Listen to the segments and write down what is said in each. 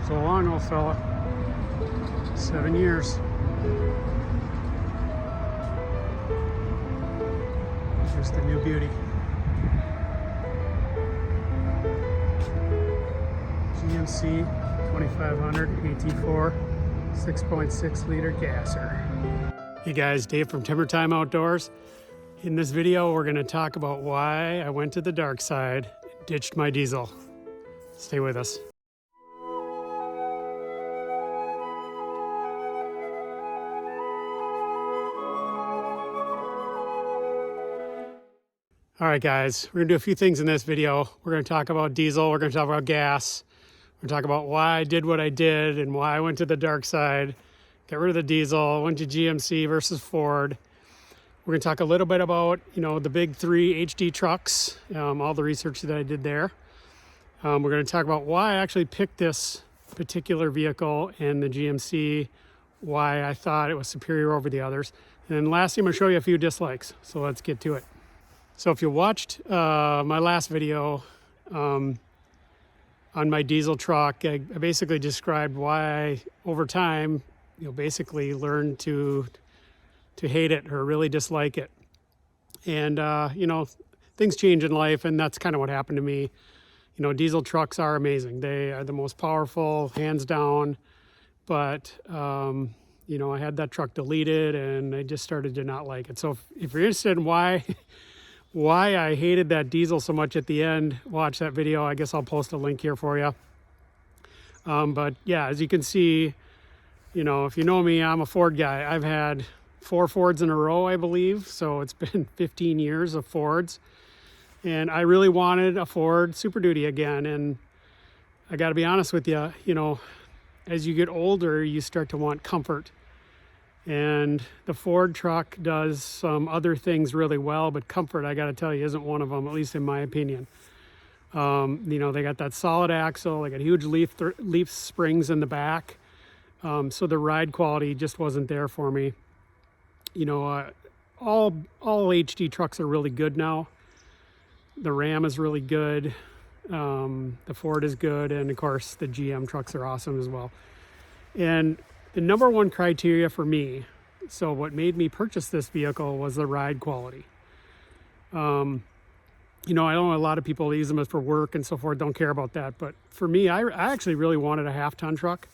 So long, old fella. 7 years. Here's the new beauty. GMC 2500 AT4 6.6 liter gasser. Hey guys, Dave from Timber Time Outdoors. In this video, we're going to talk about why I went to the dark side and ditched my diesel. Stay with us. All right, guys, we're gonna do a few things in this video. We're gonna talk about diesel, we're gonna talk about gas, we're gonna talk about why I did what I did and why I went to the dark side, got rid of the diesel, went to GMC versus Ford. We're gonna talk a little bit about, the big three HD trucks, all the research that I did there. We're gonna talk about why I actually picked this particular vehicle and the GMC, why I thought it was superior over the others. And then lastly, I'm gonna show you a few dislikes. So let's get to it. So if you watched my last video on my diesel truck, I basically described why I, over time, basically learned to hate it or really dislike it. And, things change in life, and that's kind of what happened to me. Diesel trucks are amazing. They are the most powerful, hands down. But, I had that truck deleted, and I just started to not like it. So if you're interested in why I hated that diesel so much at the end, watch that video. I guess I'll post a link here for you. But yeah, as you can see, if you know me, I'm a Ford guy. I've had 4 Fords in a row, I believe. So it's been 15 years of Fords. And I really wanted a Ford Super Duty again. And I got to be honest with you, as you get older, you start to want comfort. And the Ford truck does some other things really well, but comfort, I got to tell you, isn't one of them, at least in my opinion. They got that solid axle, they got huge leaf springs in the back. So the ride quality just wasn't there for me. All HD trucks are really good now. The Ram is really good. The Ford is good. And of course, the GM trucks are awesome as well. And the number one criteria for me, so what made me purchase this vehicle, was the ride quality. I know a lot of people use them for work and so forth, don't care about that. But for me, I actually really wanted a half-ton truck.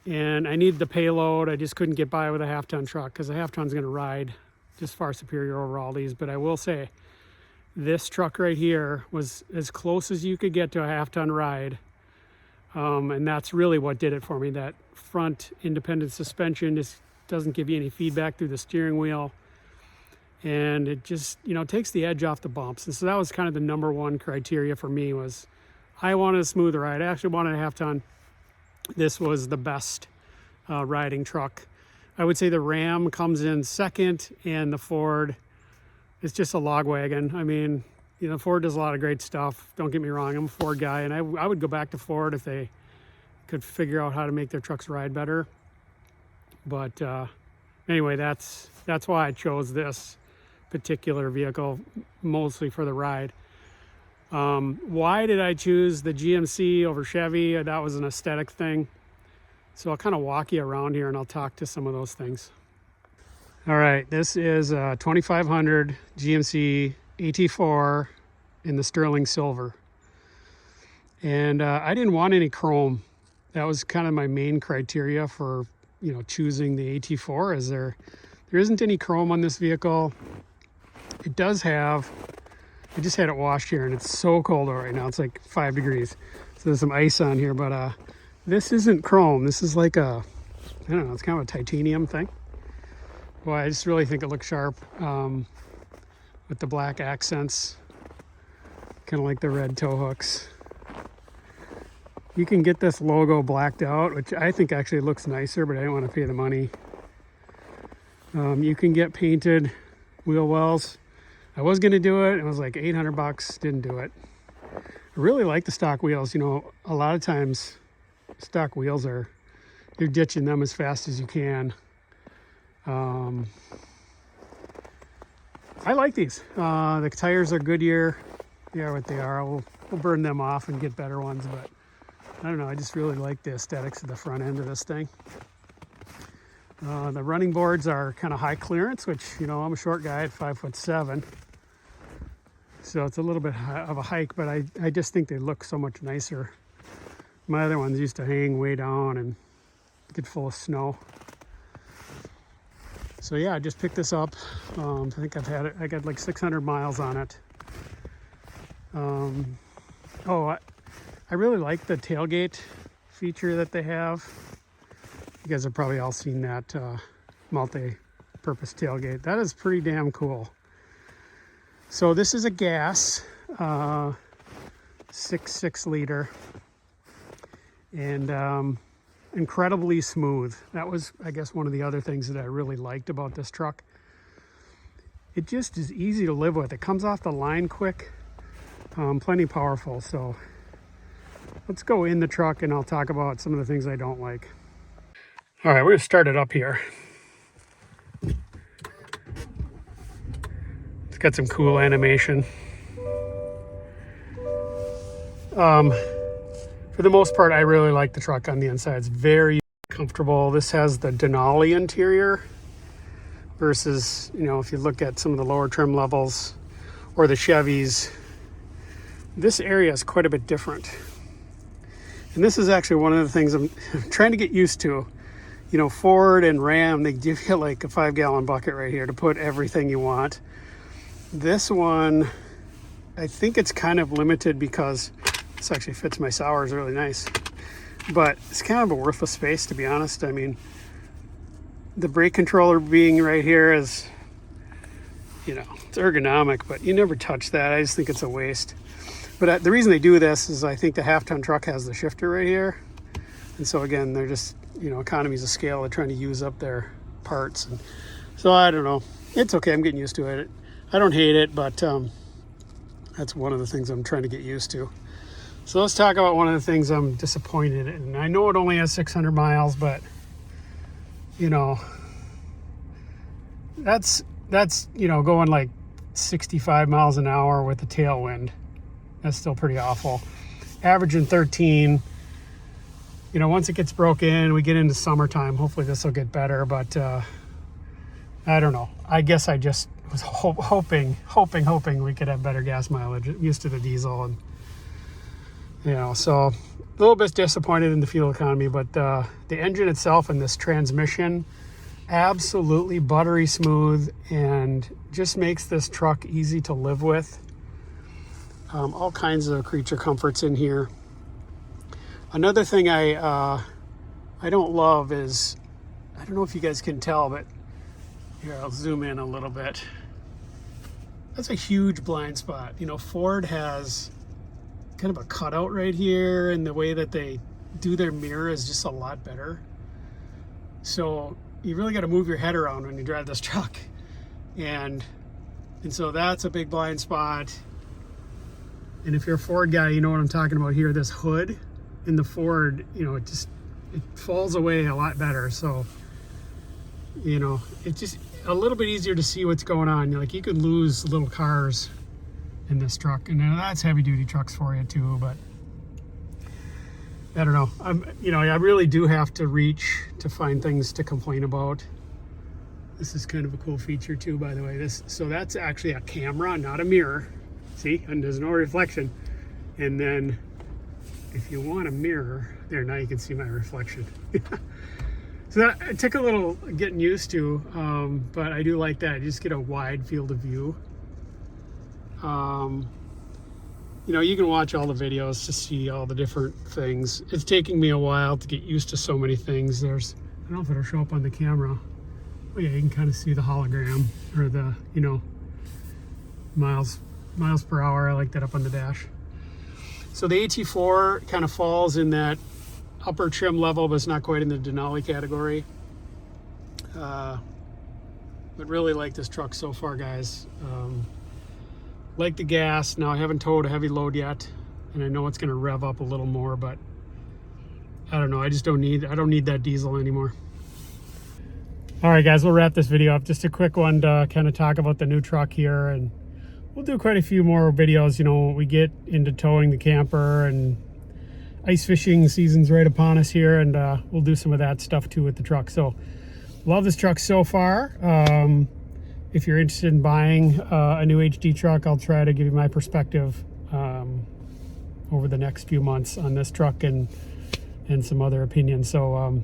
And I needed the payload. I just couldn't get by with a half-ton truck because a half-ton's going to ride just far superior over all these. But I will say, this truck right here was as close as you could get to a half-ton ride. And that's really what did it for me. That front independent suspension just doesn't give you any feedback through the steering wheel. And it just, takes the edge off the bumps. And so that was kind of the number one criteria for me, was I wanted a smooth ride. I actually wanted a half-ton. This was the best riding truck. I would say the Ram comes in second, and the Ford is just a log wagon. I mean, Ford does a lot of great stuff. Don't get me wrong, I'm a Ford guy, and I would go back to Ford if they could figure out how to make their trucks ride better. But anyway, that's why I chose this particular vehicle, mostly for the ride. Why did I choose the GMC over Chevy? That was an aesthetic thing. So I'll kind of walk you around here and I'll talk to some of those things. All right, this is a 2500 GMC AT4 in the sterling silver. And I didn't want any chrome. That was kind of my main criteria for, choosing the AT4, is there isn't any chrome on this vehicle. It does have, I just had it washed here and it's so cold out right now. It's like 5 degrees. So there's some ice on here, but this isn't chrome. This is like I don't know, it's kind of a titanium thing. Boy, I just really think it looks sharp with the black accents, kind of like the red tow hooks. You can get this logo blacked out, which I think actually looks nicer, but I didn't want to pay the money. You can get painted wheel wells. I was going to do it. It was like $800. Didn't do it. I really like the stock wheels. A lot of times stock wheels you're ditching them as fast as you can. I like these. The tires are Goodyear. They are what they are. We'll burn them off and get better ones, but I don't know, I just really like the aesthetics of the front end of this thing. The running boards are kind of high clearance, which, you know, I'm a short guy at 5'7", so it's a little bit of a hike, but I just think they look so much nicer. My other ones used to hang way down and get full of snow. So yeah, I just picked this up. I think I got like 600 miles on it. I really like the tailgate feature that they have. You guys have probably all seen that multi-purpose tailgate. That is pretty damn cool. So this is a gas 6.6 liter, and incredibly smooth. That was, I guess, one of the other things that I really liked about this truck. It just is easy to live with. It comes off the line quick, plenty powerful. So let's go in the truck and I'll talk about some of the things I don't like. All right, we're gonna start it up here. It's got some cool animation. For the most part, I really like the truck on the inside. It's very comfortable. This has the Denali interior versus, you know, if you look at some of the lower trim levels or the Chevys, this area is quite a bit different. And this is actually one of the things I'm trying to get used to. You know, Ford and Ram, they give you like a 5-gallon bucket right here to put everything you want. This one, I think it's kind of limited because this actually fits my sours really nice. But it's kind of a worthless space, to be honest. I mean, the brake controller being right here is, you know, it's ergonomic, but you never touch that. I just think it's a waste. But the reason they do this is I think the half-ton truck has the shifter right here. And so again, they're just, you know, economies of scale. They're trying to use up their parts. And so I don't know. It's okay. I'm getting used to it. I don't hate it, but that's one of the things I'm trying to get used to. So let's talk about one of the things I'm disappointed in. And I know it only has 600 miles, but you know, that's you know, going like 65 miles an hour with the tailwind. That's still pretty awful. Averaging 13. You know, once it gets broken, we get into summertime. Hopefully this will get better, but I don't know. I guess I just was hoping we could have better gas mileage. Used to the diesel, and you know, so a little bit disappointed in the fuel economy, but the engine itself and this transmission, absolutely buttery smooth and just makes this truck easy to live with. All kinds of creature comforts in here. Another thing I don't love is, I don't know if you guys can tell, but here, I'll zoom in a little bit. That's a huge blind spot. You know, Ford has kind of a cutout right here, and the way that they do their mirror is just a lot better. So you really got to move your head around when you drive this truck. And so that's a big blind spot. And if you're a Ford guy, you know what I'm talking about here. This hood in the Ford, you know, it falls away a lot better. So, you know, it's just a little bit easier to see what's going on. Like, you could lose little cars in this truck, and that's heavy duty trucks for you too. But I don't know. You know, I really do have to reach to find things to complain about. This is kind of a cool feature too, by the way. So that's actually a camera, not a mirror. See, and there's no reflection. And then if you want a mirror, there, now you can see my reflection. So that it took a little getting used to, but I do like that. You just get a wide field of view. You know, you can watch all the videos to see all the different things. It's taking me a while to get used to so many things. I don't know if it'll show up on the camera. Oh yeah, you can kind of see the hologram, or the, you know, miles per hour. I like that up on the dash. So the AT4 kind of falls in that upper trim level, but it's not quite in the Denali category. But really like this truck so far, guys. Like the gas. Now, I haven't towed a heavy load yet, and I know it's going to rev up a little more, but I don't know. I don't need that diesel anymore. All right, guys, we'll wrap this video up. Just a quick one to kind of talk about the new truck here, and we'll do quite a few more videos, you know, when we get into towing the camper and ice fishing season's right upon us here, and we'll do some of that stuff too with the truck. So love this truck so far. If you're interested in buying a new HD truck, I'll try to give you my perspective over the next few months on this truck and some other opinions. So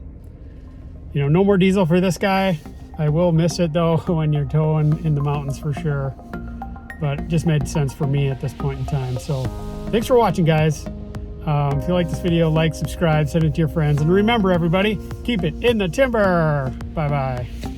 you know, no more diesel for this guy. I will miss it though when you're towing in the mountains for sure, but it just made sense for me at this point in time. So thanks for watching, guys. If you like this video, like, subscribe, send it to your friends, and remember, everybody, keep it in the timber. Bye bye.